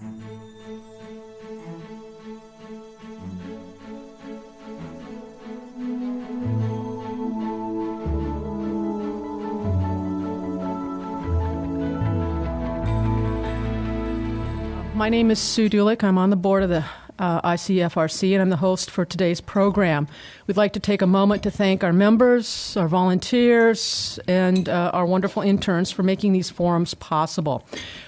My name is Sue Dulick. I'm on the board of the ICFRC, and I'm the host for today's program. We'd like to take a moment to thank our members, our volunteers, and our wonderful interns for making these forums possible.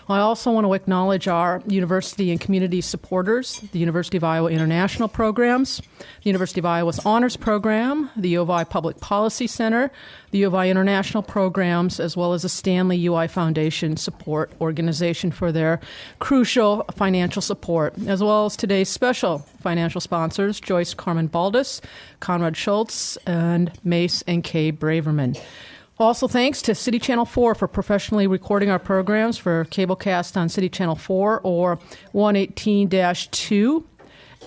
I also want to acknowledge our university and community supporters, the University of Iowa International Programs, the University of Iowa's Honors Program, the U of I Public Policy Center, the U of I International Programs, as well as the Stanley UI Foundation Support Organization for their crucial financial support, as well as today's special financial sponsors, Joyce Carmen Baldus, Conrad Schultz, and Mace and Kay Braverman. Also, thanks to City Channel 4 for professionally recording our programs for cablecast on City Channel 4 or 118-2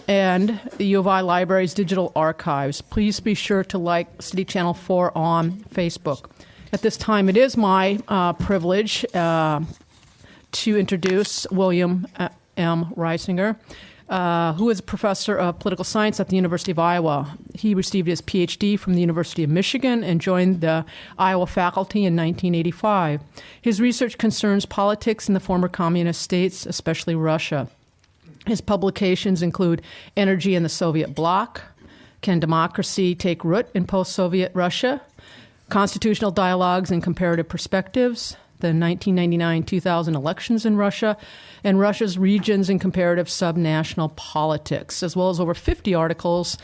and the U of I Library's digital archives. Please be sure to like City Channel 4 on Facebook. At this time, it is my privilege to introduce William M. Reisinger, who is a professor of political science at the University of Iowa. He received his Ph.D. from the University of Michigan and joined the Iowa faculty in 1985. His research concerns politics in the former communist states, especially Russia. His publications include Energy in the Soviet Bloc, Can Democracy Take Root in Post-Soviet Russia?, Constitutional Dialogues and Comparative Perspectives, the 1999-2000 elections in Russia, and Russia's regions in comparative subnational politics, as well as over 50 articles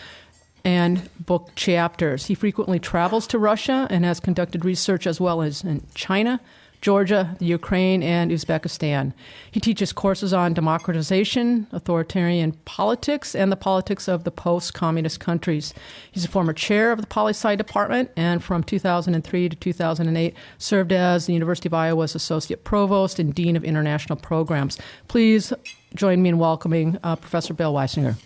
and book chapters. He frequently travels to Russia and has conducted research as well as in China, Georgia, the Ukraine, and Uzbekistan. He teaches courses on democratization, authoritarian politics, and the politics of the post-communist countries. He's a former chair of the Poli-Sci department, and from 2003 to 2008 served as the University of Iowa's associate provost and dean of international programs. Please join me in welcoming Professor Bill Reisinger.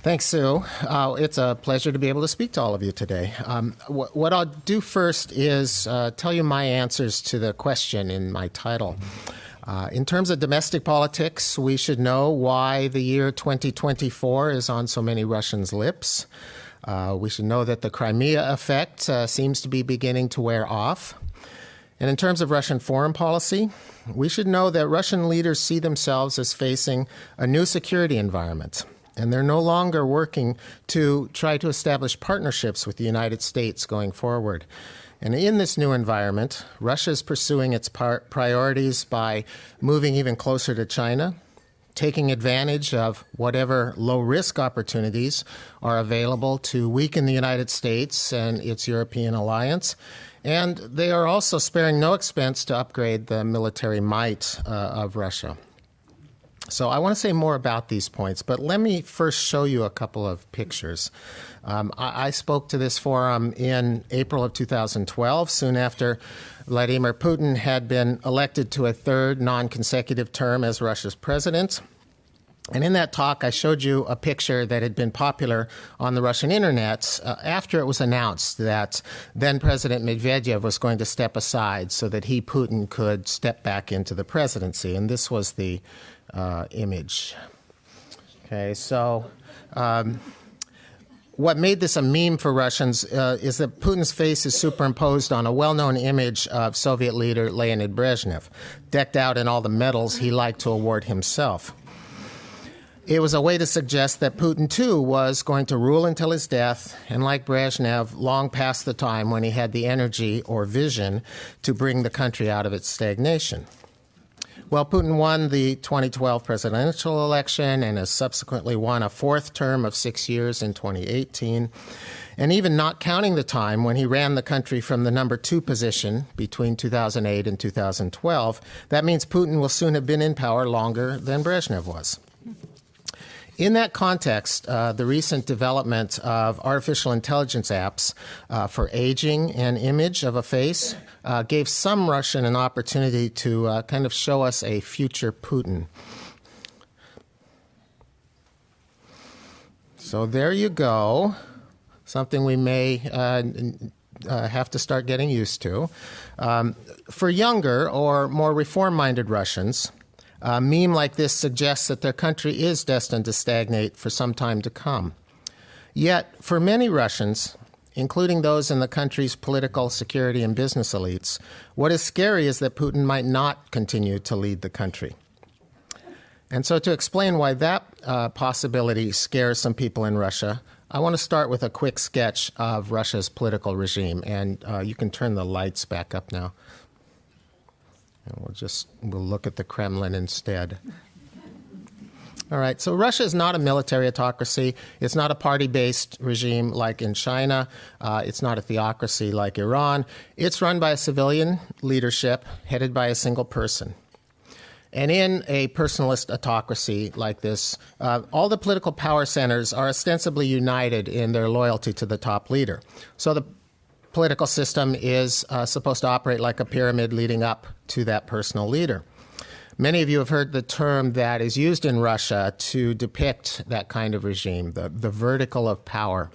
Thanks, Sue. It's a pleasure to be able to speak to all of you today. What I'll do first is tell you my answers to the question in my title. In terms of domestic politics, we should know why the year 2024 is on so many Russians' lips. We should know that the Crimea effect seems to be beginning to wear off. And in terms of Russian foreign policy, we should know that Russian leaders see themselves as facing a new security environment. And they're no longer working to try to establish partnerships with the United States going forward. And in this new environment, Russia is pursuing its priorities by moving even closer to China, taking advantage of whatever low-risk opportunities are available to weaken the United States and its European alliance. And they are also sparing no expense to upgrade the military might of Russia. So I want to say more about these points, but let me first show you a couple of pictures. I spoke to this forum in April of 2012, soon after Vladimir Putin had been elected to a third non-consecutive term as Russia's president. And in that talk, I showed you a picture that had been popular on the Russian internet after it was announced that then President Medvedev was going to step aside so that he, Putin, could step back into the presidency. And this was the image. Okay, so what made this a meme for Russians is that Putin's face is superimposed on a well-known image of Soviet leader Leonid Brezhnev, decked out in all the medals he liked to award himself. It was a way to suggest that Putin, too, was going to rule until his death, and like Brezhnev, long past the time when he had the energy or vision to bring the country out of its stagnation. Well, Putin won the 2012 presidential election and has subsequently won a fourth term of 6 years in 2018. And even not counting the time when he ran the country from the number 2 position between 2008 and 2012, that means Putin will soon have been in power longer than Brezhnev was. In that context, the recent development of artificial intelligence apps for aging and image of a face gave some Russian an opportunity to kind of show us a future Putin. So there you go, something we may have to start getting used to. For younger or more reform-minded Russians, a meme like this suggests that their country is destined to stagnate for some time to come. Yet, for many Russians, including those in the country's political, security, and business elites, what is scary is that Putin might not continue to lead the country. And so to explain why that possibility scares some people in Russia, I want to start with a quick sketch of Russia's political regime. And you can turn the lights back up now. And we'll look at the Kremlin instead. All right, so Russia is not a military autocracy. It's not a party-based regime like in China. It's not a theocracy like Iran. It's run by a civilian leadership headed by a single person. And in a personalist autocracy like this, all the political power centers are ostensibly united in their loyalty to the top leader. So the political system is supposed to operate like a pyramid leading up to that personal leader. Many of you have heard the term that is used in Russia to depict that kind of regime, the vertical of power.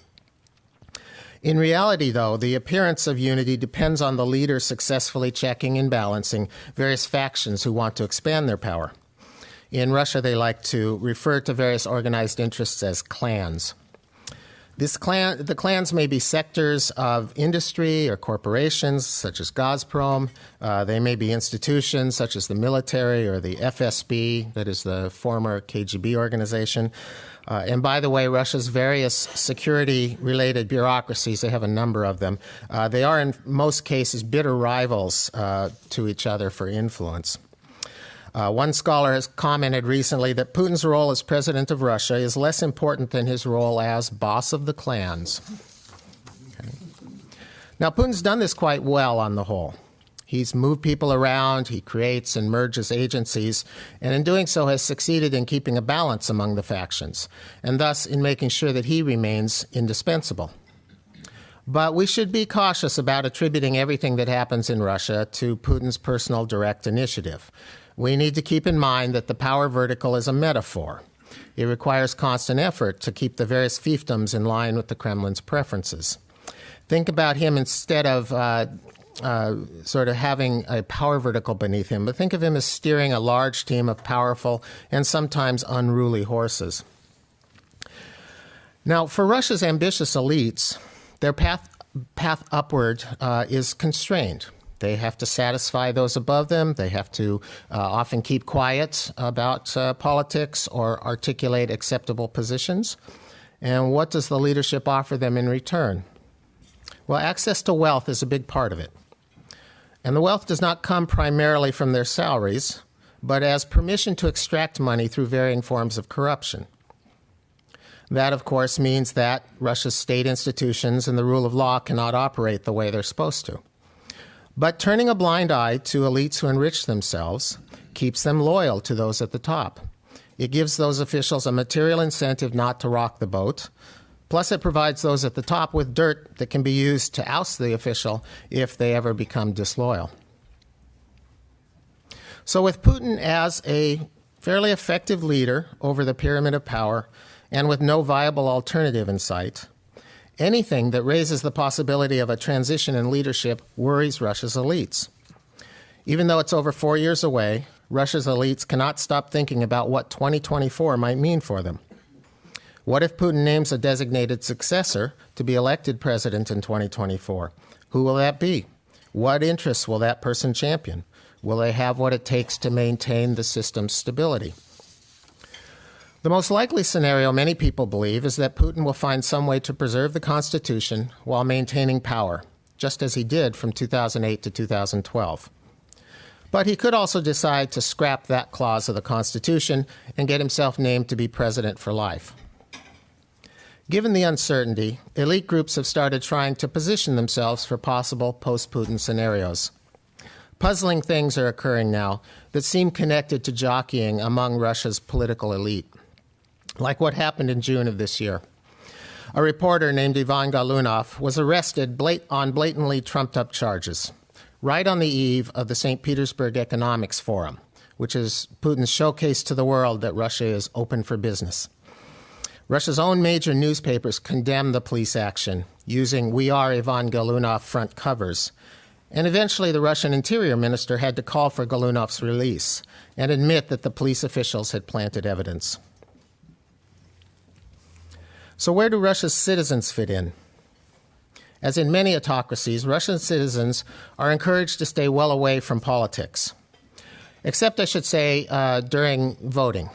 In reality, though, the appearance of unity depends on the leader successfully checking and balancing various factions who want to expand their power. In Russia, they like to refer to various organized interests as clans. The clans may be sectors of industry or corporations, such as Gazprom. They may be institutions, such as the military or the FSB, that is the former KGB organization. And by the way, Russia's various security-related bureaucracies, they have a number of them, they are in most cases bitter rivals to each other for influence. One scholar has commented recently that Putin's role as president of Russia is less important than his role as boss of the clans. Okay. Now, Putin's done this quite well on the whole. He's moved people around, he creates and merges agencies, and in doing so has succeeded in keeping a balance among the factions, and thus in making sure that he remains indispensable. But we should be cautious about attributing everything that happens in Russia to Putin's personal direct initiative. We need to keep in mind that the power vertical is a metaphor. It requires constant effort to keep the various fiefdoms in line with the Kremlin's preferences. Think about him instead of sort of having a power vertical beneath him, but think of him as steering a large team of powerful and sometimes unruly horses. Now, for Russia's ambitious elites, their path upward is constrained. They have to satisfy those above them. They have to often keep quiet about politics or articulate acceptable positions. And what does the leadership offer them in return? Well, access to wealth is a big part of it. And the wealth does not come primarily from their salaries, but as permission to extract money through varying forms of corruption. That, of course, means that Russia's state institutions and the rule of law cannot operate the way they're supposed to. But turning a blind eye to elites who enrich themselves keeps them loyal to those at the top. It gives those officials a material incentive not to rock the boat. Plus, it provides those at the top with dirt that can be used to oust the official if they ever become disloyal. So with Putin as a fairly effective leader over the pyramid of power and with no viable alternative in sight, anything that raises the possibility of a transition in leadership worries Russia's elites. Even though it's over 4 years away, Russia's elites cannot stop thinking about what 2024 might mean for them. What if Putin names a designated successor to be elected president in 2024? Who will that be? What interests will that person champion? Will they have what it takes to maintain the system's stability? The most likely scenario many people believe is that Putin will find some way to preserve the Constitution while maintaining power, just as he did from 2008 to 2012. But he could also decide to scrap that clause of the Constitution and get himself named to be president for life. Given the uncertainty, elite groups have started trying to position themselves for possible post-Putin scenarios. Puzzling things are occurring now that seem connected to jockeying among Russia's political elite, like what happened in June of this year. A reporter named Ivan Galunov was arrested on blatantly trumped-up charges, right on the eve of the St. Petersburg Economics Forum, which is Putin's showcase to the world that Russia is open for business. Russia's own major newspapers condemned the police action, using "We Are Ivan Golunov" front covers. And eventually the Russian Interior Minister had to call for Golunov's release and admit that the police officials had planted evidence. So where do Russia's citizens fit in? As in many autocracies, Russian citizens are encouraged to stay well away from politics, except, I should say, during voting,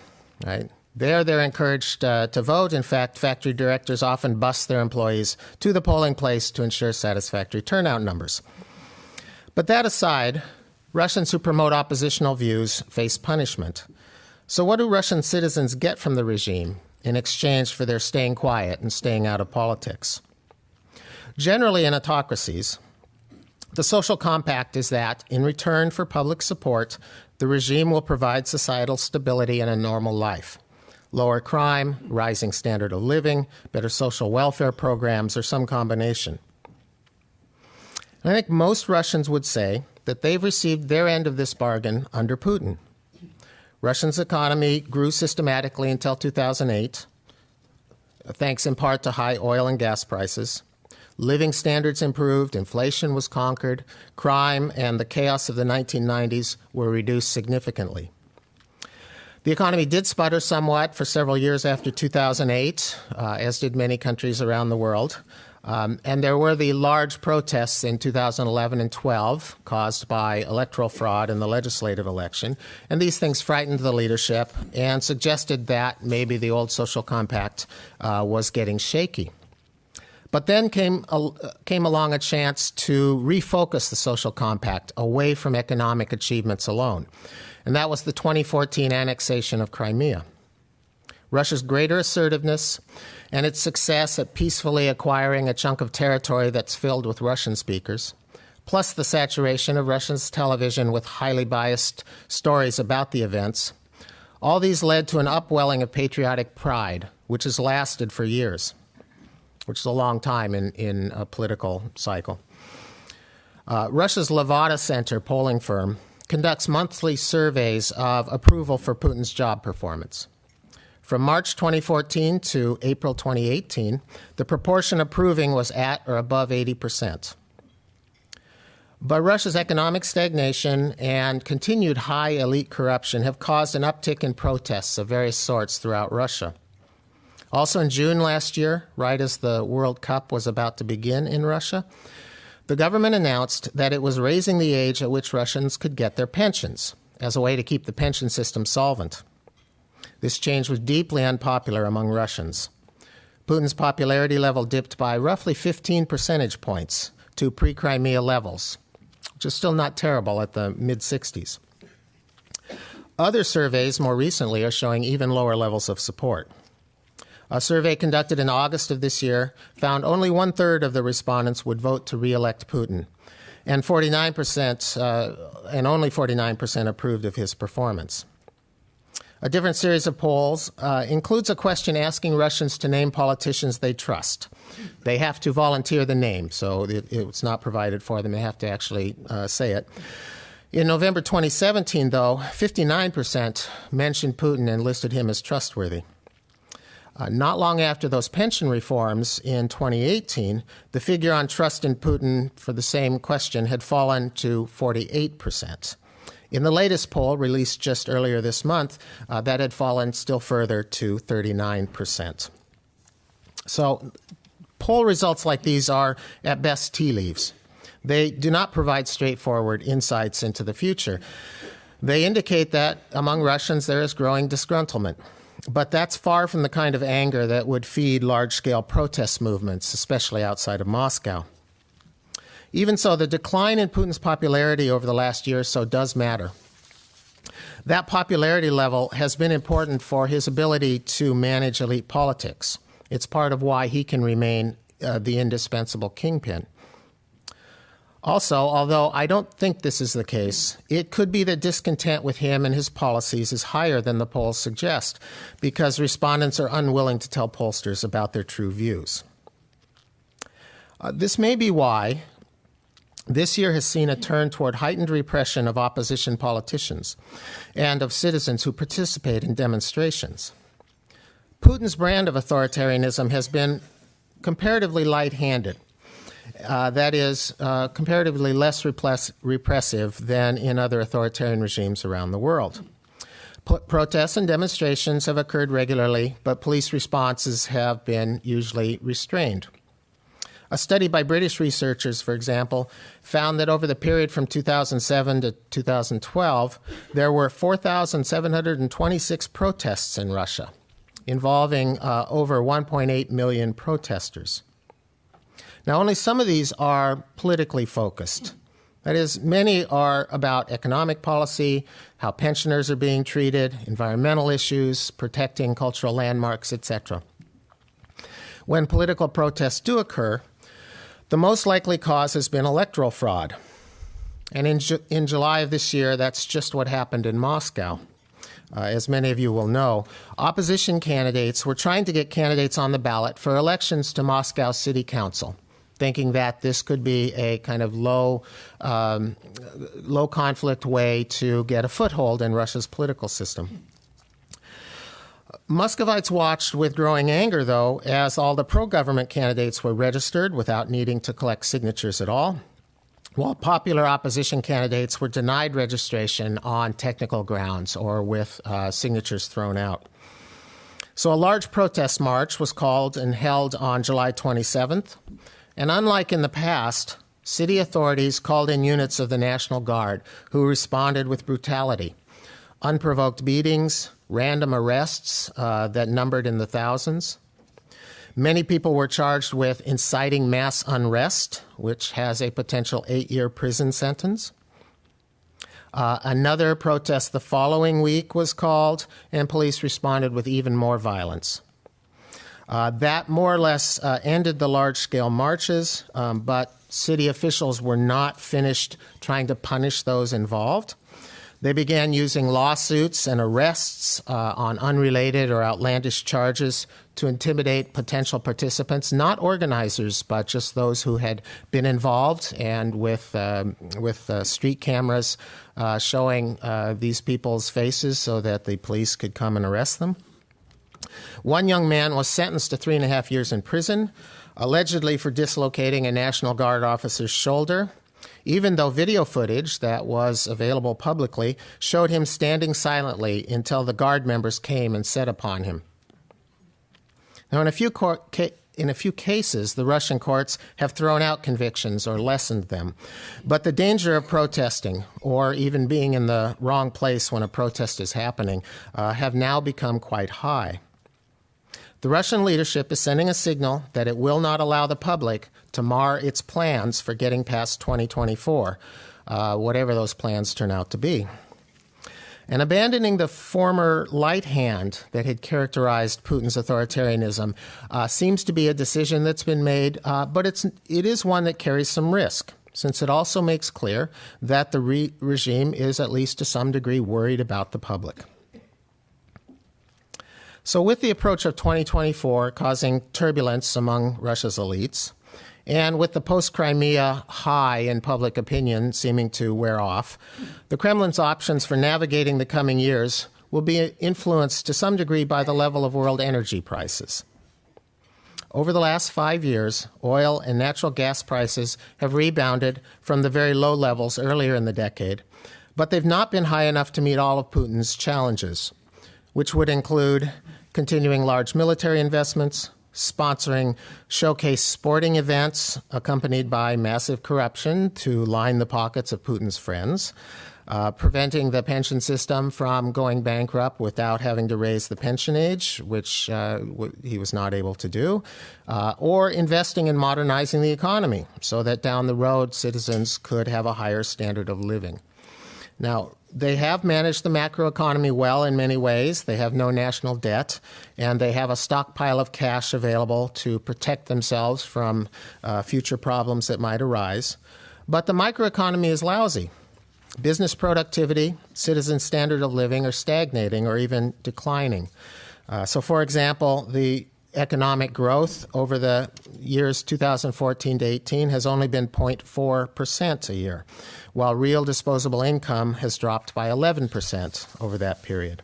right? They're encouraged to vote. In fact, factory directors often bus their employees to the polling place to ensure satisfactory turnout numbers. But that aside, Russians who promote oppositional views face punishment. So what do Russian citizens get from the regime in exchange for their staying quiet and staying out of politics? Generally, in autocracies, the social compact is that, in return for public support, the regime will provide societal stability and a normal life. Lower crime, rising standard of living, better social welfare programs, or some combination. And I think most Russians would say that they've received their end of this bargain under Putin. Russia's economy grew systematically until 2008, thanks in part to high oil and gas prices. Living standards improved, inflation was conquered, crime and the chaos of the 1990s were reduced significantly. The economy did sputter somewhat for several years after 2008, as did many countries around the world. And there were the large protests in 2011 and 12 caused by electoral fraud in the legislative election. And these things frightened the leadership and suggested that maybe the old social compact was getting shaky. But then came along a chance to refocus the social compact away from economic achievements alone. And that was the 2014 annexation of Crimea. Russia's greater assertiveness and its success at peacefully acquiring a chunk of territory that's filled with Russian speakers, plus the saturation of Russia's television with highly biased stories about the events, all these led to an upwelling of patriotic pride, which has lasted for years, which is a long time in a political cycle. Russia's Levada Center polling firm conducts monthly surveys of approval for Putin's job performance. From March 2014 to April 2018, the proportion approving was at or above 80%. But Russia's economic stagnation and continued high elite corruption have caused an uptick in protests of various sorts throughout Russia. Also in June last year, right as the World Cup was about to begin in Russia, the government announced that it was raising the age at which Russians could get their pensions as a way to keep the pension system solvent. This change was deeply unpopular among Russians. Putin's popularity level dipped by roughly 15 percentage points to pre-Crimea levels, which is still not terrible at the mid-60s. Other surveys more recently are showing even lower levels of support. A survey conducted in August of this year found only one-third of the respondents would vote to re-elect Putin, and 49%, and only 49% approved of his performance. A different series of polls includes a question asking Russians to name politicians they trust. They have to volunteer the name, so it's not provided for them. They have to actually say it. In November 2017, though, 59% mentioned Putin and listed him as trustworthy. Not long after those pension reforms in 2018, the figure on trust in Putin for the same question had fallen to 48%. In the latest poll, released just earlier this month, that had fallen still further to 39%. So poll results like these are, at best, tea leaves. They do not provide straightforward insights into the future. They indicate that among Russians there is growing disgruntlement. But that's far from the kind of anger that would feed large-scale protest movements, especially outside of Moscow. Even so, the decline in Putin's popularity over the last year or so does matter. That popularity level has been important for his ability to manage elite politics. It's part of why he can remain the indispensable kingpin. Also, although I don't think this is the case, it could be that discontent with him and his policies is higher than the polls suggest, because respondents are unwilling to tell pollsters about their true views. This may be why this year has seen a turn toward heightened repression of opposition politicians and of citizens who participate in demonstrations. Putin's brand of authoritarianism has been comparatively light-handed. That is, comparatively less repressive than in other authoritarian regimes around the world. Protests and demonstrations have occurred regularly, but police responses have been usually restrained. A study by British researchers, for example, found that over the period from 2007 to 2012, there were 4,726 protests in Russia, involving over 1.8 million protesters. Now, only some of these are politically focused. That is, many are about economic policy, how pensioners are being treated, environmental issues, protecting cultural landmarks, etc. When political protests do occur, the most likely cause has been electoral fraud. And in July of this year, that's just what happened in Moscow. As many of you will know, opposition candidates were trying to get candidates on the ballot for elections to Moscow City Council, thinking that this could be a kind of low conflict way to get a foothold in Russia's political system. Muscovites watched with growing anger, though, as all the pro-government candidates were registered without needing to collect signatures at all, while popular opposition candidates were denied registration on technical grounds or with signatures thrown out. So a large protest march was called and held on July 27th. And unlike in the past, city authorities called in units of the National Guard who responded with brutality. Unprovoked beatings, random arrests that numbered in the thousands. Many people were charged with inciting mass unrest, which has a potential 8-year prison sentence. Another protest the following week was called, and police responded with even more violence. That more or less ended the large-scale marches, but city officials were not finished trying to punish those involved. They began using lawsuits and arrests on unrelated or outlandish charges to intimidate potential participants, not organizers, but just those who had been involved, and with street cameras showing these people's faces so that the police could come and arrest them. One young man was sentenced to 3.5 years in prison, allegedly for dislocating a National Guard officer's shoulder, even though video footage that was available publicly showed him standing silently until the Guard members came and set upon him. Now, in a few cases, the Russian courts have thrown out convictions or lessened them. But the danger of protesting, or even being in the wrong place when a protest is happening, have now become quite high. The Russian leadership is sending a signal that it will not allow the public to mar its plans for getting past 2024, whatever those plans turn out to be. And abandoning the former light hand that had characterized Putin's authoritarianism seems to be a decision that's been made, but it is one that carries some risk, since it also makes clear that the regime is, at least to some degree, worried about the public. So with the approach of 2024 causing turbulence among Russia's elites, and with the post-Crimea high in public opinion seeming to wear off, the Kremlin's options for navigating the coming years will be influenced to some degree by the level of world energy prices. Over the last 5 years, oil and natural gas prices have rebounded from the very low levels earlier in the decade, but they've not been high enough to meet all of Putin's challenges, which would include continuing large military investments, sponsoring showcase sporting events accompanied by massive corruption to line the pockets of Putin's friends, preventing the pension system from going bankrupt without having to raise the pension age, which he was not able to do, or investing in modernizing the economy so that down the road citizens could have a higher standard of living. Now, they have managed the macroeconomy well in many ways. They have no national debt, and they have a stockpile of cash available to protect themselves from future problems that might arise. But the microeconomy is lousy. Business productivity, citizen standard of living are stagnating or even declining. So, for example, the economic growth over the years 2014 to 18 has only been 0.4% a year, while real disposable income has dropped by 11% over that period.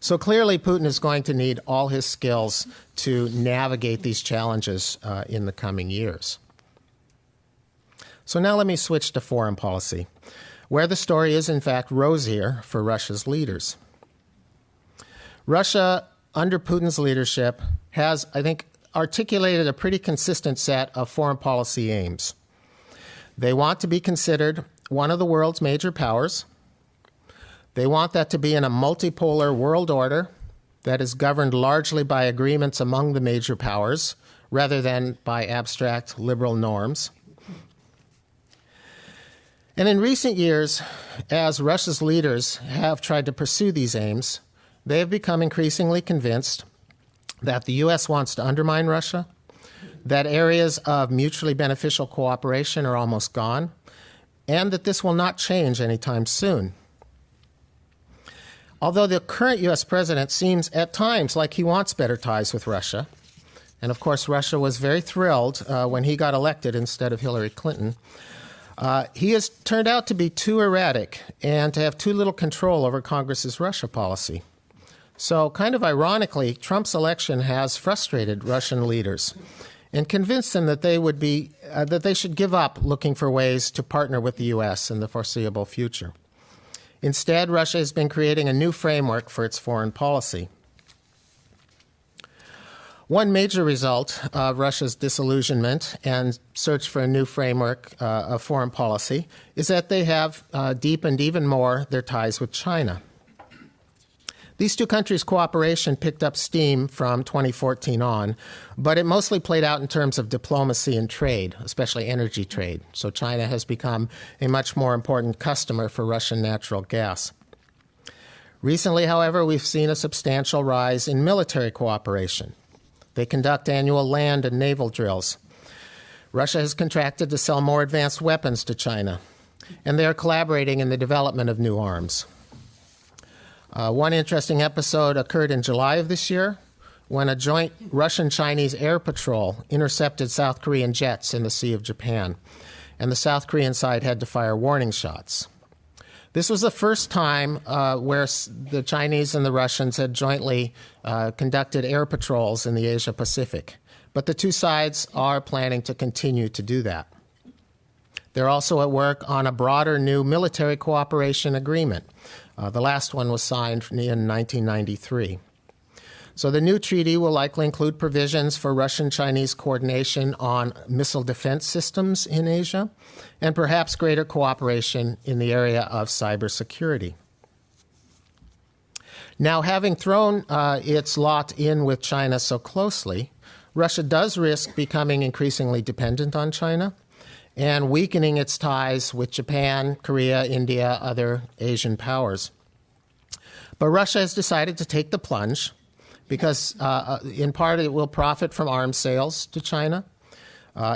So clearly, Putin is going to need all his skills to navigate these challenges in the coming years. So now let me switch to foreign policy, where the story is, in fact, rosier for Russia's leaders. Russia, under Putin's leadership, has, I think, articulated a pretty consistent set of foreign policy aims. They want to be considered one of the world's major powers. They want that to be in a multipolar world order that is governed largely by agreements among the major powers rather than by abstract liberal norms. And in recent years, as Russia's leaders have tried to pursue these aims, they have become increasingly convinced that the U.S. wants to undermine Russia, that areas of mutually beneficial cooperation are almost gone, and that this will not change anytime soon. Although the current U.S. president seems at times like he wants better ties with Russia, and of course Russia was very thrilled when he got elected instead of Hillary Clinton, he has turned out to be too erratic and to have too little control over Congress's Russia policy. So, kind of ironically, Trump's election has frustrated Russian leaders and convinced them that they should give up looking for ways to partner with the U.S. in the foreseeable future. Instead, Russia has been creating a new framework for its foreign policy. One major result of Russia's disillusionment and search for a new framework of foreign policy is that they have deepened even more their ties with China. These two countries' cooperation picked up steam from 2014 on, but it mostly played out in terms of diplomacy and trade, especially energy trade. So China has become a much more important customer for Russian natural gas. Recently, however, we've seen a substantial rise in military cooperation. They conduct annual land and naval drills. Russia has contracted to sell more advanced weapons to China, and they are collaborating in the development of new arms. One interesting episode occurred in July of this year when a joint Russian-Chinese air patrol intercepted South Korean jets in the Sea of Japan, and the South Korean side had to fire warning shots. This was the first time where the Chinese and the Russians had jointly conducted air patrols in the Asia-Pacific, but the two sides are planning to continue to do that. They're also at work on a broader new military cooperation agreement. The last one was signed in 1993. So the new treaty will likely include provisions for Russian-Chinese coordination on missile defense systems in Asia, and perhaps greater cooperation in the area of cybersecurity. Now, having thrown its lot in with China so closely, Russia does risk becoming increasingly dependent on China and weakening its ties with Japan, Korea, India, other Asian powers. But Russia has decided to take the plunge because, in part, it will profit from arms sales to China,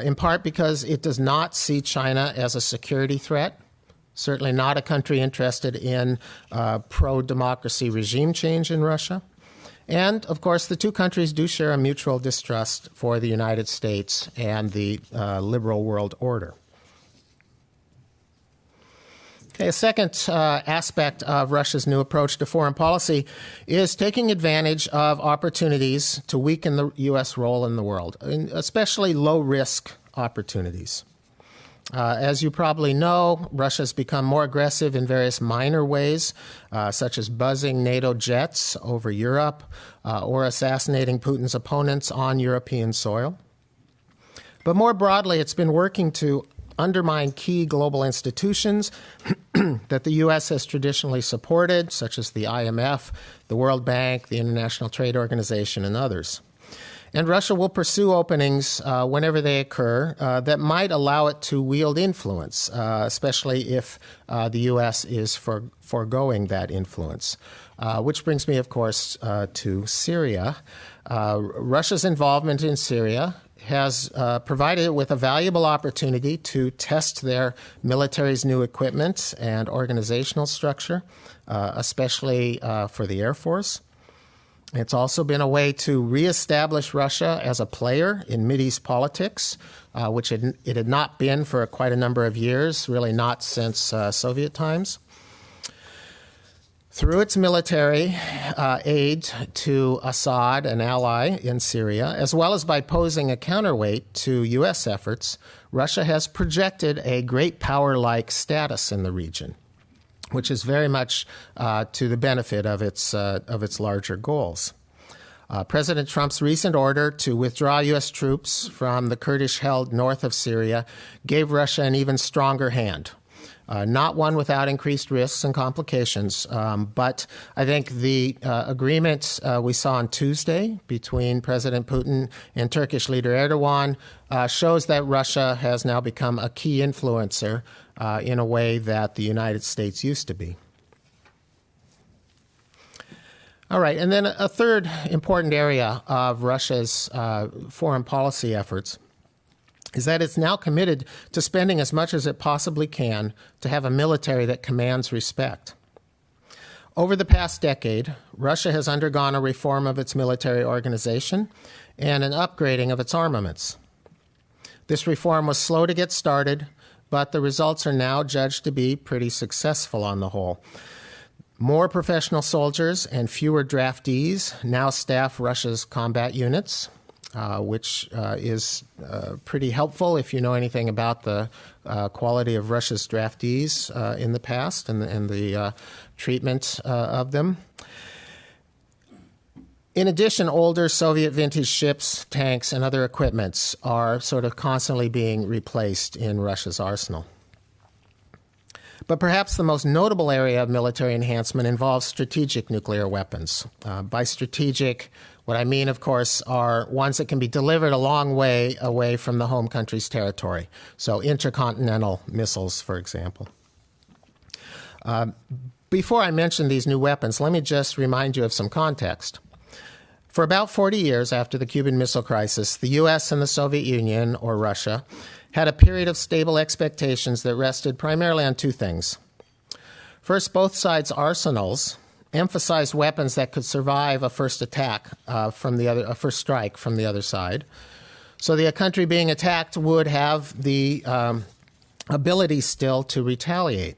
in part because it does not see China as a security threat, certainly not a country interested in pro-democracy regime change in Russia. And, of course, the two countries do share a mutual distrust for the United States and the liberal world order. Okay, a second aspect of Russia's new approach to foreign policy is taking advantage of opportunities to weaken the U.S. role in the world, especially low-risk opportunities. As you probably know, Russia has become more aggressive in various minor ways, such as buzzing NATO jets over Europe or assassinating Putin's opponents on European soil. But more broadly, it's been working to undermine key global institutions that the U.S. has traditionally supported, such as the IMF, the World Bank, the International Trade Organization, and others. And Russia will pursue openings whenever they occur that might allow it to wield influence, especially if the U.S. is foregoing that influence. Which brings me, of course, to Syria. Russia's involvement in Syria has provided it with a valuable opportunity to test their military's new equipment and organizational structure, especially for the Air Force. It's also been a way to reestablish Russia as a player in Mideast politics, which it had not been for quite a number of years, really not since Soviet times. Through its military aid to Assad, an ally in Syria, as well as by posing a counterweight to U.S. efforts, Russia has projected a great power-like status in the region, which is very much to the benefit of its larger goals. President Trump's recent order to withdraw U.S. troops from the Kurdish-held north of Syria gave Russia an even stronger hand. Not one without increased risks and complications, but I think the agreement we saw on Tuesday between President Putin and Turkish leader Erdogan shows that Russia has now become a key influencer in a way that the United States used to be. All right, and then a third important area of Russia's foreign policy efforts is that it's now committed to spending as much as it possibly can to have a military that commands respect. Over the past decade, Russia has undergone a reform of its military organization and an upgrading of its armaments. This reform was slow to get started, but the results are now judged to be pretty successful on the whole. More professional soldiers and fewer draftees now staff Russia's combat units, which is pretty helpful if you know anything about the quality of Russia's draftees in the past and the treatment of them. In addition, older Soviet vintage ships, tanks, and other equipments are sort of constantly being replaced in Russia's arsenal. But perhaps the most notable area of military enhancement involves strategic nuclear weapons. By strategic, what I mean, of course, are ones that can be delivered a long way away from the home country's territory. So intercontinental missiles, for example. Before I mention these new weapons, let me just remind you of some context. For about 40 years after the Cuban Missile Crisis, the U.S. and the Soviet Union, or Russia, had a period of stable expectations that rested primarily on two things. First, both sides' arsenals emphasized weapons that could survive a first attack a first strike from the other side. So the country being attacked would have the ability still to retaliate.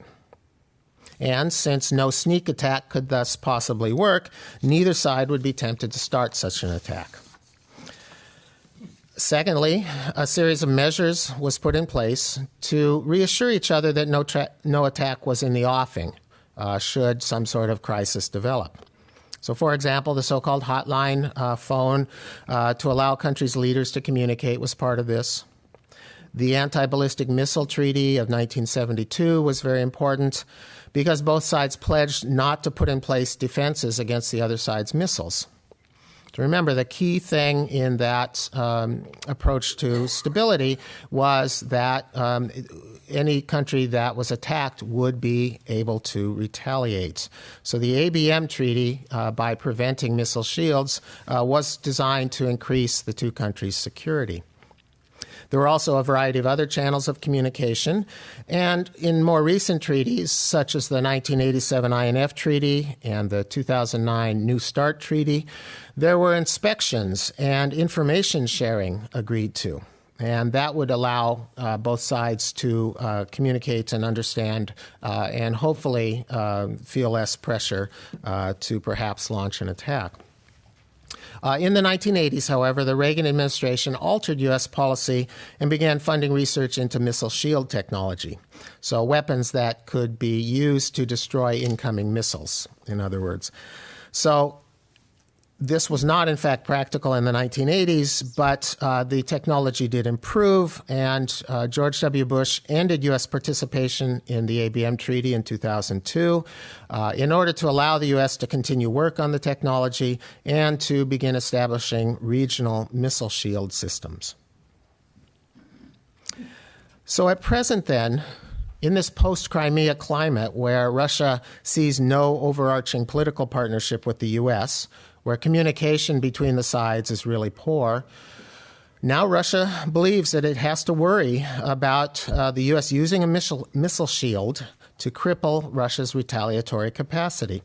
And since no sneak attack could thus possibly work, neither side would be tempted to start such an attack. Secondly, a series of measures was put in place to reassure each other that no attack was in the offing should some sort of crisis develop. So, for example, the so-called hotline phone to allow countries' leaders to communicate was part of this. The Anti-Ballistic Missile Treaty of 1972 was very important because both sides pledged not to put in place defenses against the other side's missiles. To remember, the key thing in that approach to stability was that any country that was attacked would be able to retaliate. So the ABM Treaty, by preventing missile shields, was designed to increase the two countries' security. There were also a variety of other channels of communication, and in more recent treaties, such as the 1987 INF Treaty and the 2009 New START Treaty, there were inspections and information sharing agreed to. And that would allow both sides to communicate and understand and hopefully feel less pressure to perhaps launch an attack. In the 1980s, however, the Reagan administration altered U.S. policy and began funding research into missile shield technology, so weapons that could be used to destroy incoming missiles, in other words. So this was not, in fact, practical in the 1980s, but the technology did improve, and George W. Bush ended U.S. participation in the ABM Treaty in 2002 in order to allow the U.S. to continue work on the technology and to begin establishing regional missile shield systems. So at present, then, in this post-Crimea climate where Russia sees no overarching political partnership with the U.S., where communication between the sides is really poor, now Russia believes that it has to worry about the U.S. using a missile shield to cripple Russia's retaliatory capacity.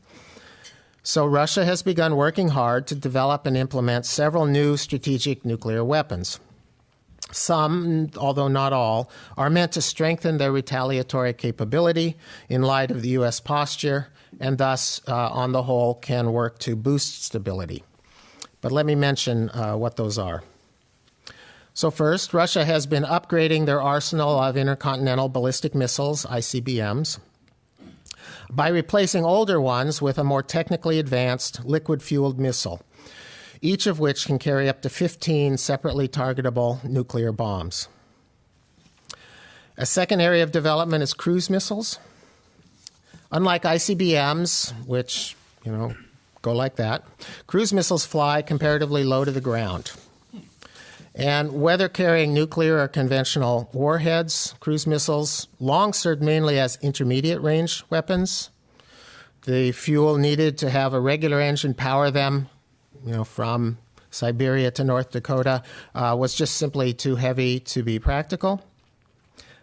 So Russia has begun working hard to develop and implement several new strategic nuclear weapons. Some, although not all, are meant to strengthen their retaliatory capability in light of the U.S. posture, and thus, on the whole, can work to boost stability. But let me mention what those are. So first, Russia has been upgrading their arsenal of intercontinental ballistic missiles, ICBMs, by replacing older ones with a more technically advanced liquid-fueled missile, each of which can carry up to 15 separately targetable nuclear bombs. A second area of development is cruise missiles. Unlike ICBMs, which, go like that, cruise missiles fly comparatively low to the ground. And whether carrying nuclear or conventional warheads, cruise missiles long served mainly as intermediate-range weapons. The fuel needed to have a regular engine power them, from Siberia to North Dakota, was just simply too heavy to be practical.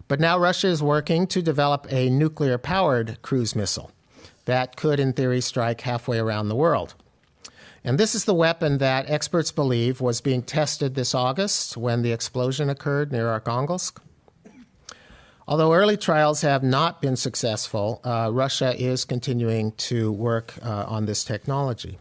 But now Russia is working to develop a nuclear-powered cruise missile that could, in theory, strike halfway around the world. And this is the weapon that experts believe was being tested this August when the explosion occurred near Arkhangelsk. Although early trials have not been successful, Russia is continuing to work on this technology.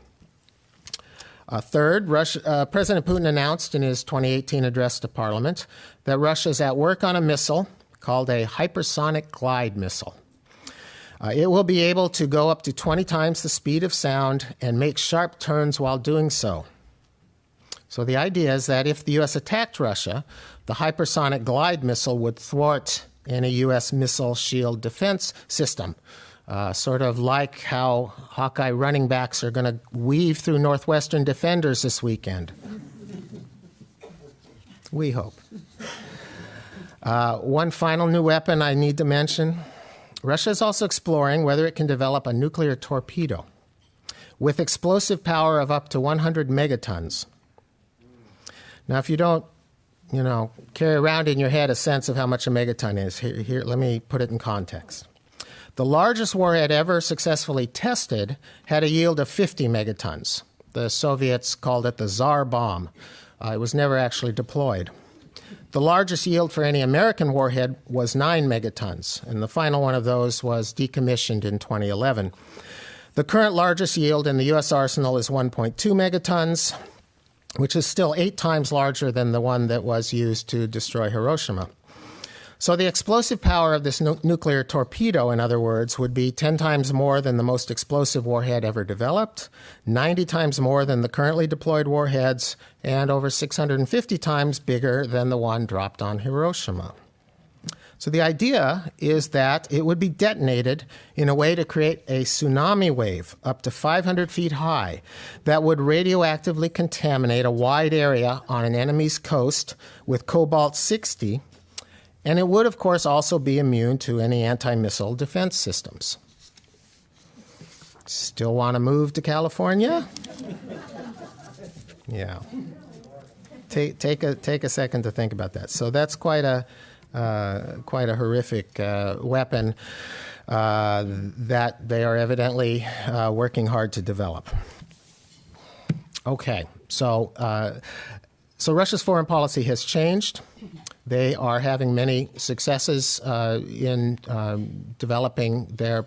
Third, President Putin announced in his 2018 address to Parliament that Russia is at work on a missile called a hypersonic glide missile. It will be able to go up to 20 times the speed of sound and make sharp turns while doing so. So the idea is that if the U.S. attacked Russia, the hypersonic glide missile would thwart any U.S. missile shield defense system, sort of like how Hawkeye running backs are going to weave through Northwestern defenders this weekend. We hope. One final new weapon I need to mention. Russia is also exploring whether it can develop a nuclear torpedo with explosive power of up to 100 megatons. Now, if you don't, carry around in your head a sense of how much a megaton is, here, let me put it in context. The largest warhead ever successfully tested had a yield of 50 megatons. The Soviets called it the Tsar bomb. It was never actually deployed. The largest yield for any American warhead was 9 megatons, and the final one of those was decommissioned in 2011. The current largest yield in the U.S. arsenal is 1.2 megatons, which is still 8 times larger than the one that was used to destroy Hiroshima. So the explosive power of this nuclear torpedo, in other words, would be 10 times more than the most explosive warhead ever developed, 90 times more than the currently deployed warheads, and over 650 times bigger than the one dropped on Hiroshima. So the idea is that it would be detonated in a way to create a tsunami wave up to 500 feet high that would radioactively contaminate a wide area on an enemy's coast with cobalt-60, and it would, of course, also be immune to any anti-missile defense systems. Still want to move to California? Yeah. Take a second to think about that. So that's quite a horrific weapon that they are evidently working hard to develop. Okay, so Russia's foreign policy has changed. They are having many successes in developing their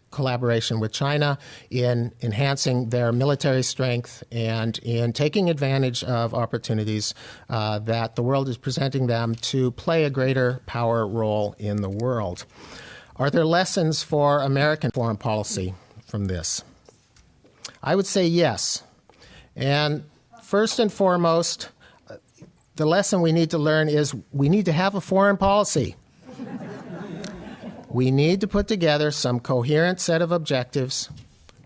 collaboration with China, in enhancing their military strength, and in taking advantage of opportunities that the world is presenting them to play a greater power role in the world. Are there lessons for American foreign policy from this? I would say yes. And first and foremost, the lesson we need to learn is we need to have a foreign policy. We need to put together some coherent set of objectives,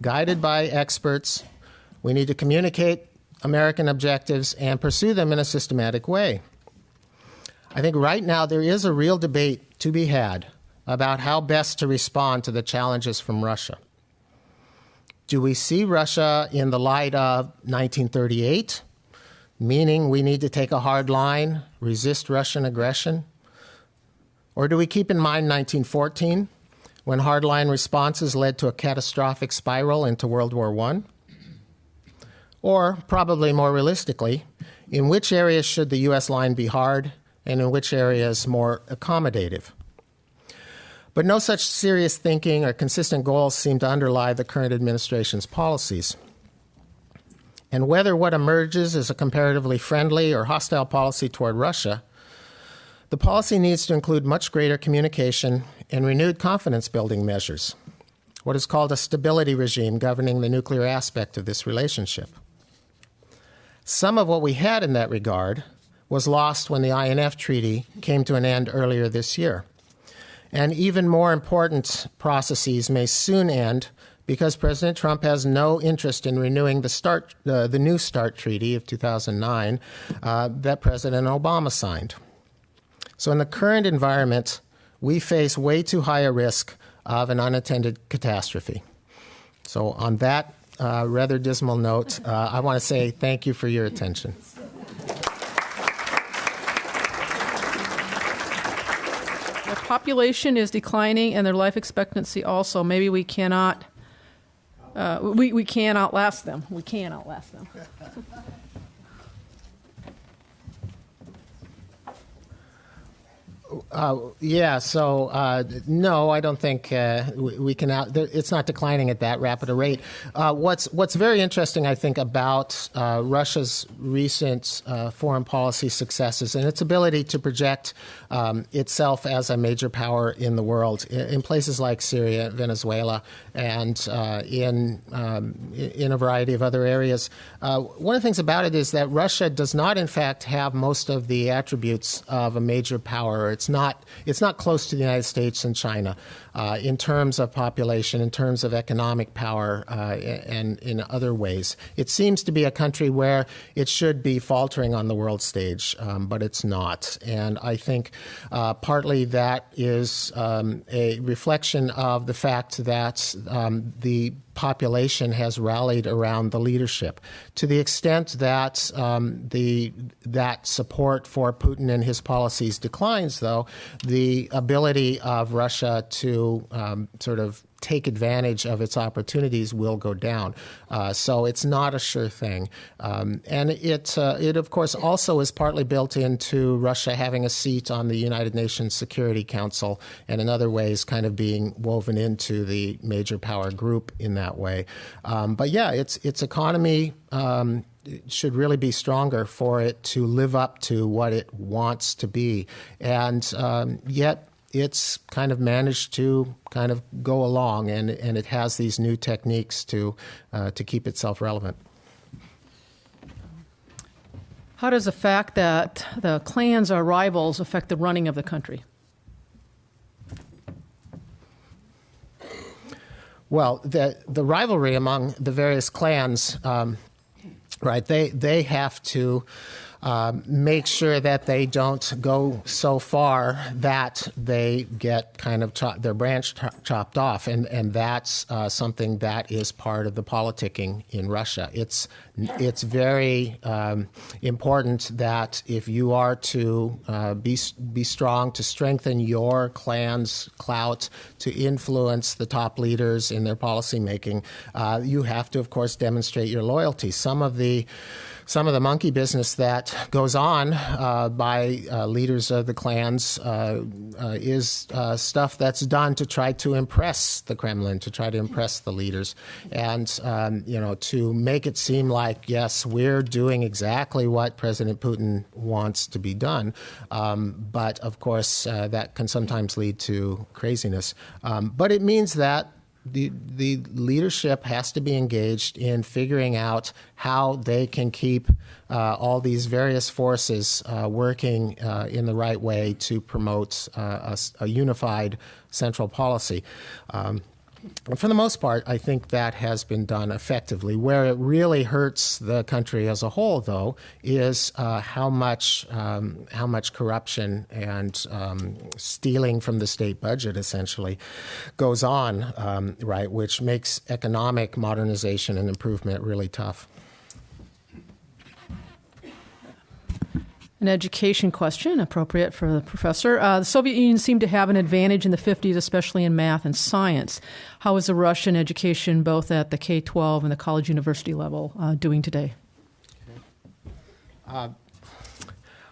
guided by experts. We need to communicate American objectives and pursue them in a systematic way. I think right now there is a real debate to be had about how best to respond to the challenges from Russia. Do we see Russia in the light of 1938? Meaning we need to take a hard line, resist Russian aggression? Or do we keep in mind 1914, when hardline responses led to a catastrophic spiral into World War I? Or, probably more realistically, in which areas should the U.S. line be hard and in which areas more accommodative. But no such serious thinking or consistent goals seem to underlie the current administration's policies. And whether what emerges is a comparatively friendly or hostile policy toward Russia, the policy needs to include much greater communication and renewed confidence-building measures, what is called a stability regime governing the nuclear aspect of this relationship. Some of what we had in that regard was lost when the INF Treaty came to an end earlier this year. And even more important processes may soon end because President Trump has no interest in renewing the New START Treaty of 2009 that President Obama signed. So in the current environment, we face way too high a risk of an unintended catastrophe. So on that rather dismal note, I want to say thank you for your attention. The population is declining and their life expectancy also. Maybe we cannot, we can't outlast them. We can't outlast them. No, I don't think we can. It's not declining at that rapid a rate. What's very interesting, I think, about Russia's recent foreign policy successes and its ability to project itself as a major power in the world, in places like Syria, Venezuela, and in a variety of other areas. One of the things about it is that Russia does not, in fact, have most of the attributes of a major power. It's not close to the United States and China in terms of population, in terms of economic power, and in other ways. It seems to be a country where it should be faltering on the world stage, but it's not. And I think partly that is a reflection of the fact that the population has rallied around the leadership. To the extent that that support for Putin and his policies declines, though, the ability of Russia to sort of take advantage of its opportunities will go down. So it's not a sure thing. And it, of course, also is partly built into Russia having a seat on the United Nations Security Council and in other ways kind of being woven into the major power group in that way. But yeah, its economy should really be stronger for it to live up to what it wants to be. And yet it's kind of managed to kind of go along, and it has these new techniques to keep itself relevant. How does the fact that the clans are rivals affect the running of the country? Well, the rivalry among the various clans, right? They have to make sure that they don't go so far that they get kind of their branch chopped off, and that's something that is part of the politicking in Russia. It's very important that if you are to be strong, to strengthen your clan's clout, to influence the top leaders in their policy making, you have to, of course, demonstrate your loyalty. Some of the monkey business that goes on by leaders of the clans is stuff that's done to try to impress the Kremlin, to try to impress the leaders, and to make it seem like, yes, we're doing exactly what President Putin wants to be done. But of course, that can sometimes lead to craziness. But it means that the leadership has to be engaged in figuring out how they can keep all these various forces working in the right way to promote a unified central policy. For the most part, I think that has been done effectively. Where it really hurts the country as a whole, though, is how much corruption and stealing from the state budget, essentially, goes on, right, which makes economic modernization and improvement really tough. An education question, appropriate for the professor. The Soviet Union seemed to have an advantage in the 50s, especially in math and science. How is the Russian education, both at the K-12 and the college university level, doing today?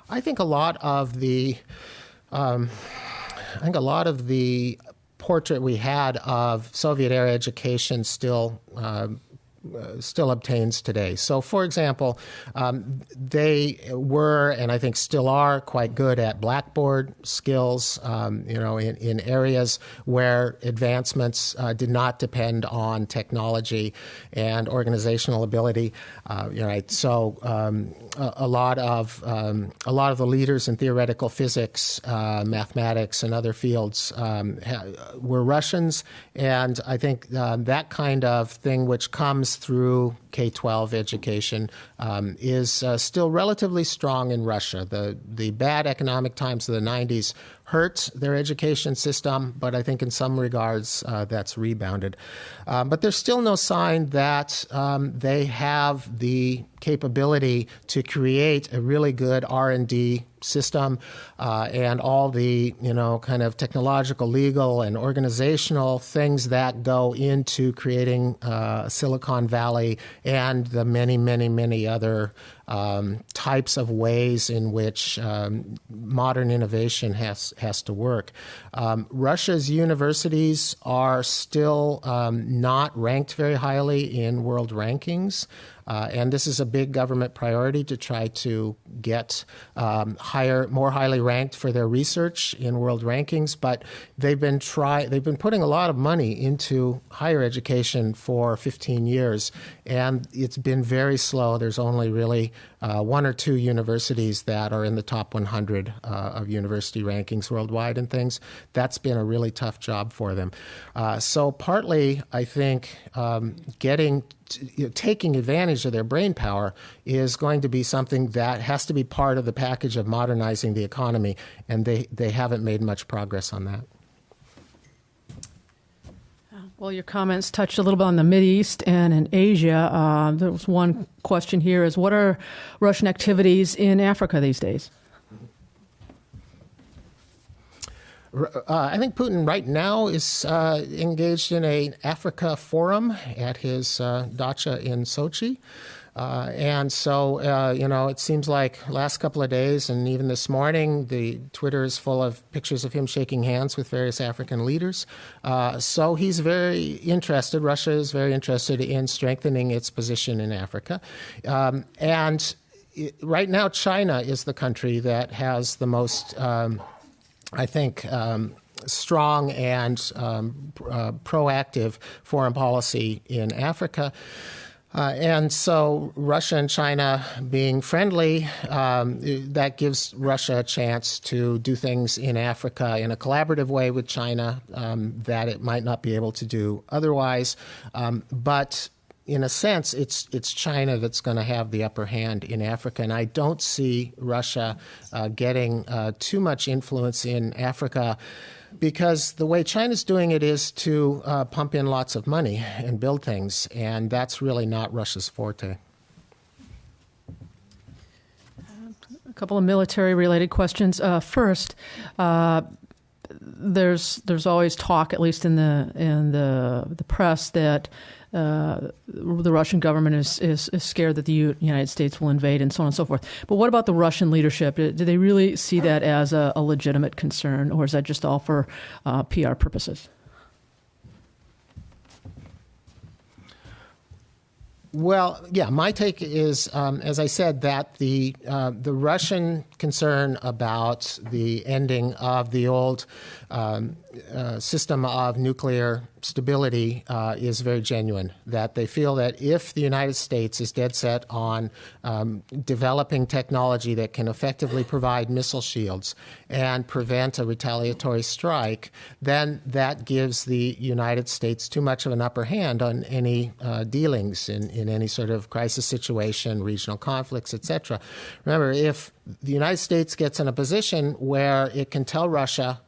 I think a lot of the portrait we had of Soviet-era education still obtains today. So, for example, they were, and I think still are, quite good at blackboard skills, in areas where advancements did not depend on technology and organizational ability. So a lot of the leaders in theoretical physics, mathematics, and other fields were Russians, and I think that kind of thing, which comes through K-12 education, is still relatively strong in Russia. The bad economic times of the 90s hurt their education system, but I think in some regards that's rebounded. But there's still no sign that they have the capability to create a really good R&D system and all the kind of technological, legal, and organizational things that go into creating Silicon Valley and the many, many, many other types of ways in which modern innovation has to work. Russia's universities are still not ranked very highly in world rankings. And this is a big government priority to try to get more highly ranked for their research in world rankings. But they've been putting a lot of money into higher education for 15 years, and it's been very slow. There's only really one or two universities that are in the top 100 of university rankings worldwide and things. That's been a really tough job for them. So partly, I think, taking advantage of their brain power is going to be something that has to be part of the package of modernizing the economy, and they haven't made much progress on that. Well, your comments touched a little bit on the Mideast and in Asia. There was one question here is, what are Russian activities in Africa these days? I think Putin right now is engaged in an Africa forum at his dacha in Sochi. And so, it seems like last couple of days and even this morning, the Twitter is full of pictures of him shaking hands with various African leaders. So he's very interested, Russia is very interested in strengthening its position in Africa. Right now, China is the country that has the most strong and proactive foreign policy in Africa. And so Russia and China being friendly, that gives Russia a chance to do things in Africa in a collaborative way with China that it might not be able to do otherwise. But in a sense, it's China that's going to have the upper hand in Africa, and I don't see Russia getting too much influence in Africa, because the way China's doing it is to pump in lots of money and build things, and that's really not Russia's forte. A couple of military-related questions. First, there's always talk, at least in the press, that the Russian government is scared that the United States will invade and so on and so forth. But what about the Russian leadership? Do they really see that as a legitimate concern, or is that just all for PR purposes? Well, yeah, my take is, as I said, that the Russian concern about the ending of the old system of nuclear stability is very genuine, that they feel that if the United States is dead set on developing technology that can effectively provide missile shields and prevent a retaliatory strike, then that gives the United States too much of an upper hand on any dealings in any sort of crisis situation, regional conflicts, etc. Remember, if the United States gets in a position where it can tell Russia,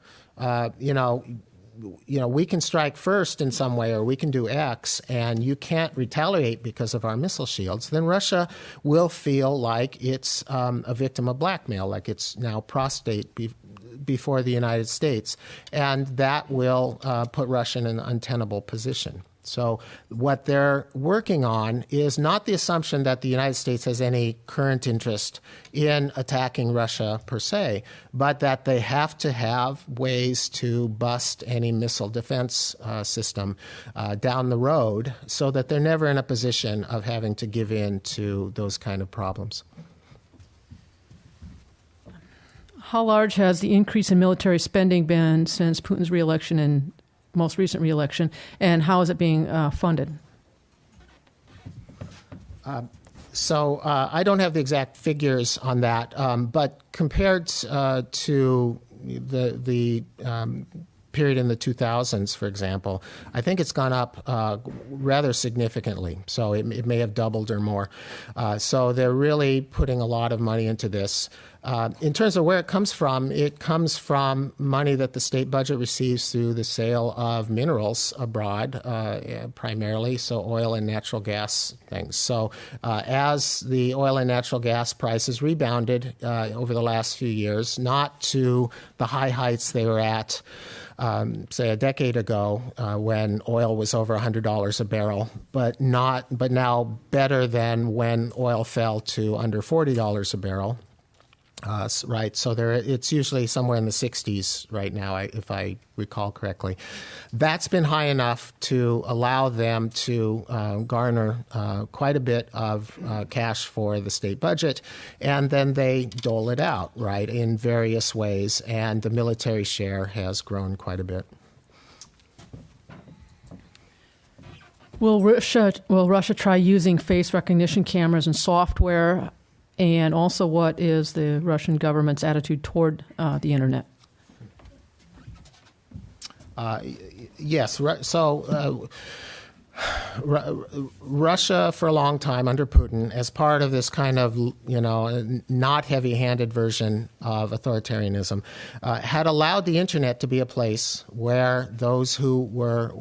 we can strike first in some way, or we can do X, and you can't retaliate because of our missile shields, then Russia will feel like it's a victim of blackmail, like it's now prostrate before the United States, and that will put Russia in an untenable position. So what they're working on is not the assumption that the United States has any current interest in attacking Russia per se, but that they have to have ways to bust any missile defense system down the road so that they're never in a position of having to give in to those kind of problems. How large has the increase in military spending been since Putin's reelection and most recent reelection, and how is it being funded? So I don't have the exact figures on that, but compared to the period in the 2000s, for example, I think it's gone up rather significantly. So it may have doubled or more. So they're really putting a lot of money into this. In terms of where it comes from money that the state budget receives through the sale of minerals abroad, primarily, so oil and natural gas things. So as the oil and natural gas prices rebounded over the last few years, not to the high heights they were at, say, a decade ago when oil was over $100 a barrel, but now better than when oil fell to under $40 a barrel. Right, so it's usually somewhere in the 60s right now, if I recall correctly. That's been high enough to allow them to garner quite a bit of cash for the state budget, and then they dole it out, right, in various ways, and the military share has grown quite a bit. Will Russia try using face recognition cameras and software? And also, what is the Russian government's attitude toward the internet? Yes. So Russia, for a long time under Putin, as part of this kind of, not heavy-handed version of authoritarianism, had allowed the internet to be a place where those who were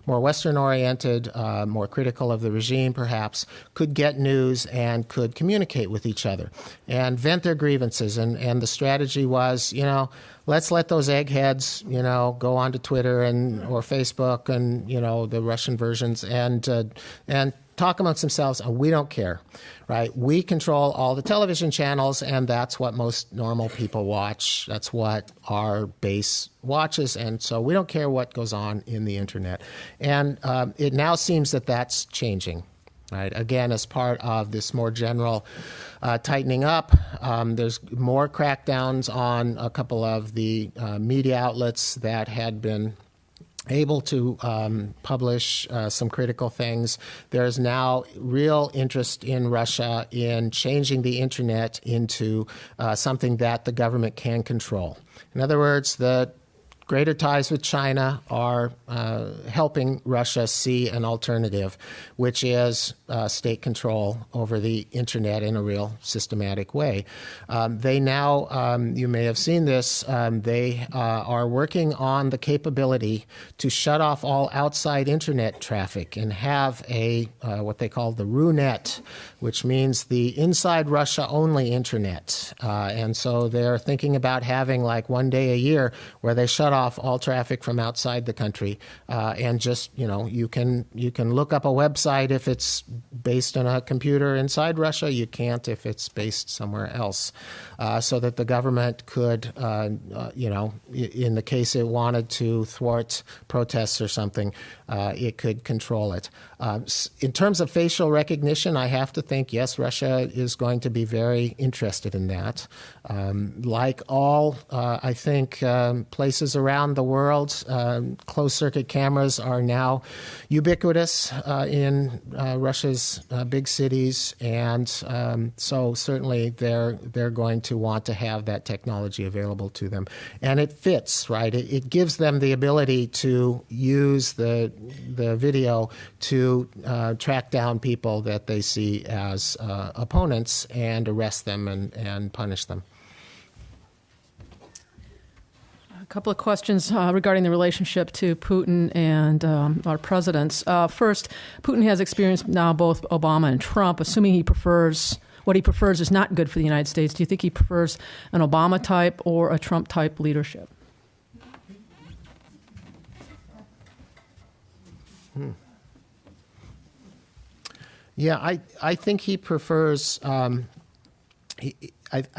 more Western-oriented, more critical of the regime, perhaps, could get news and could communicate with each other and vent their grievances. And the strategy was, let's let those eggheads, go onto Twitter or Facebook and, the Russian versions and talk amongst themselves, and we don't care, right? We control all the television channels, and that's what most normal people watch. That's what our base watches, and so we don't care what goes on in the internet. And it now seems that that's changing. Right. Again, as part of this more general tightening up, there's more crackdowns on a couple of the media outlets that had been able to publish some critical things. There's now real interest in Russia in changing the internet into something that the government can control. In other words, the greater ties with China are helping Russia see an alternative, which is state control over the internet in a real systematic way. They now, you may have seen this, they are working on the capability to shut off all outside internet traffic and have what they call the RUNet, which means the inside Russia only internet. And so they're thinking about having like one day a year where they shut off all traffic from outside the country, and just you can look up a website if it's based on a computer inside Russia. You can't if it's based somewhere else, so that the government could, in the case it wanted to thwart protests or something, it could control it. In terms of facial recognition, I have to think, yes, Russia is going to be very interested in that. Like all, I think, places around the world, closed-circuit cameras are now ubiquitous in Russia's big cities, and so certainly they're going to want to have that technology available to them. And it fits, right? It gives them the ability to use the video to track down people that they see as opponents and arrest them and punish them. A couple of questions regarding the relationship to Putin and our presidents. First, Putin has experienced now both Obama and Trump. Assuming what he prefers is not good for the United States, do you think he prefers an Obama type or a Trump type leadership? Yeah, I think he prefers. I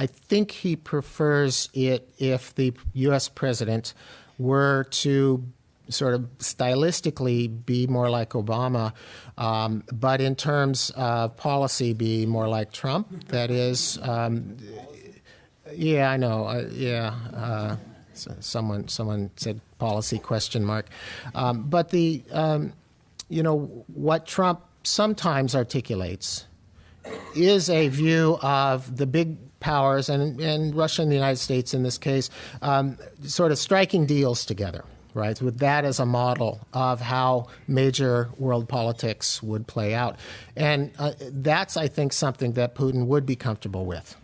think he prefers it if the U.S. president were to sort of stylistically be more like Obama, but in terms of policy be more like Trump. That is, yeah, I know. Someone said policy ? But what Trump sometimes articulates is a view of the big powers, and Russia and the United States in this case, sort of striking deals together, right, with that as a model of how major world politics would play out. And that's, I think, something that Putin would be comfortable with.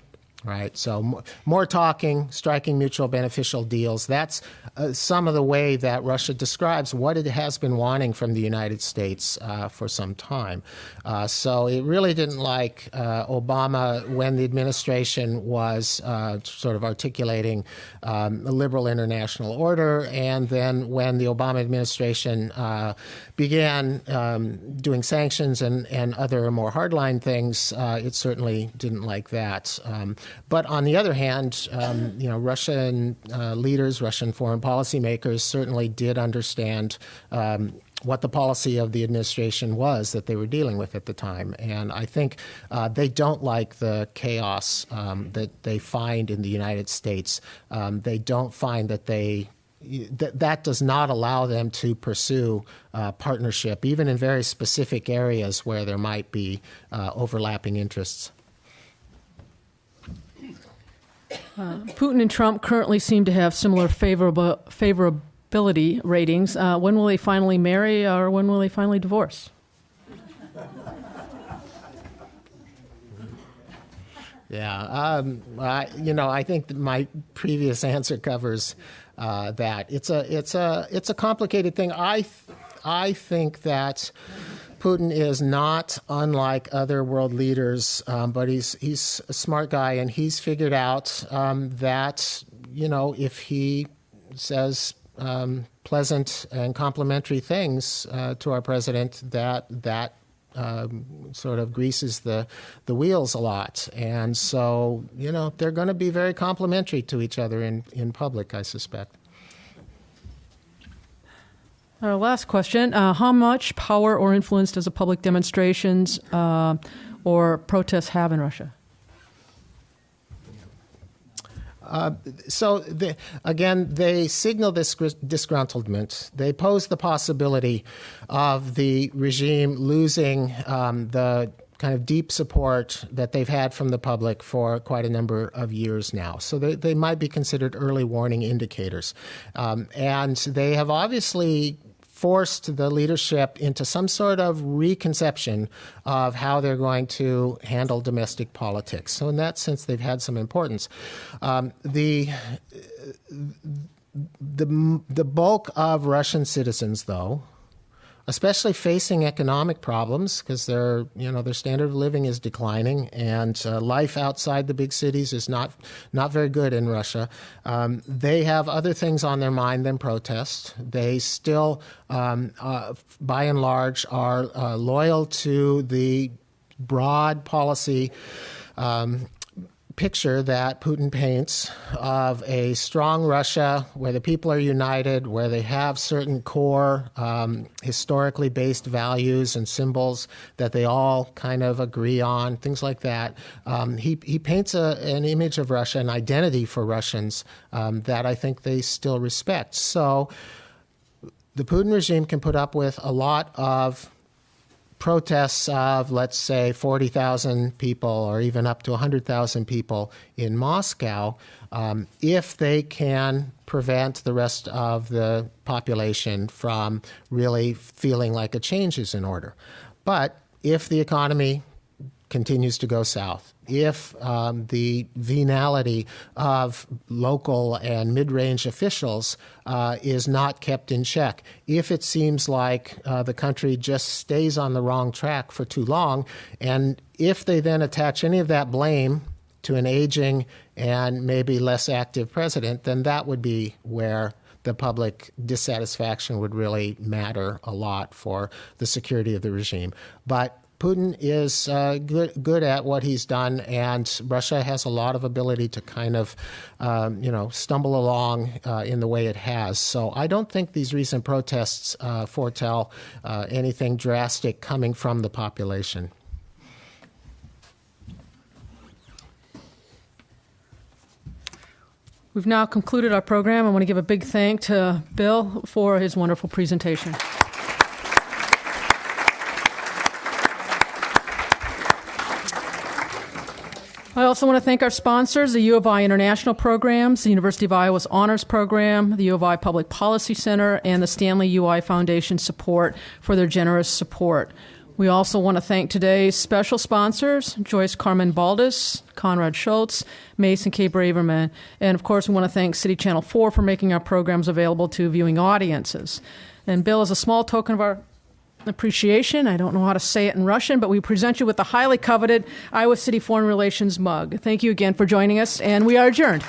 Right, so more talking, striking mutual beneficial deals. That's some of the way that Russia describes what it has been wanting from the United States for some time. So it really didn't like Obama when the administration was sort of articulating a liberal international order, and then when the Obama administration began doing sanctions and other more hardline things, it certainly didn't like that. But on the other hand, Russian leaders, Russian foreign policy makers certainly did understand what the policy of the administration was that they were dealing with at the time. And I think they don't like the chaos that they find in the United States. They don't find that that does not allow them to pursue partnership, even in very specific areas where there might be overlapping interests. Putin and Trump currently seem to have similar favorability ratings. When will they finally marry, or when will they finally divorce? Yeah, I think that my previous answer covers that. It's a complicated thing. I think that Putin is not unlike other world leaders, but he's a smart guy, and he's figured out that if he says pleasant and complimentary things to our president, that sort of greases the wheels a lot. And so they're going to be very complimentary to each other in public, I suspect. Our last question, how much power or influence does the public demonstrations or protests have in Russia? They signal this disgruntlement. They pose the possibility of the regime losing the kind of deep support that they've had from the public for quite a number of years now. So they might be considered early warning indicators. And they have obviously forced the leadership into some sort of reconception of how they're going to handle domestic politics. So in that sense, they've had some importance. The bulk of Russian citizens, though, especially facing economic problems, because their standard of living is declining, and life outside the big cities is not very good in Russia. They have other things on their mind than protest. They still, by and large, are loyal to the broad policy picture that Putin paints of a strong Russia where the people are united, where they have certain core historically based values and symbols that they all kind of agree on, things like that. He paints an image of Russia, an identity for Russians that I think they still respect. So the Putin regime can put up with a lot of protests of, let's say, 40,000 people or even up to 100,000 people in Moscow if they can prevent the rest of the population from really feeling like a change is in order. But if the economy continues to go south, if the venality of local and mid-range officials is not kept in check, if it seems like the country just stays on the wrong track for too long, and if they then attach any of that blame to an aging and maybe less active president, then that would be where the public dissatisfaction would really matter a lot for the security of the regime. But Putin is good at what he's done, and Russia has a lot of ability to kind of, stumble along in the way it has. So I don't think these recent protests foretell anything drastic coming from the population. We've now concluded our program. I want to give a big thank to Bill for his wonderful presentation. I also want to thank our sponsors, the U of I International Programs, the University of Iowa's Honors Program, the U of I Public Policy Center, and the Stanley UI Foundation support for their generous support. We also want to thank today's special sponsors, Joyce Carmen Baldus, Conrad Schultz, Mason K. Braverman, and of course we want to thank City Channel 4 for making our programs available to viewing audiences. And Bill, as a small token of our appreciation, I don't know how to say it in Russian, but we present you with the highly coveted Iowa City Foreign Relations mug. Thank you again for joining us, and we are adjourned.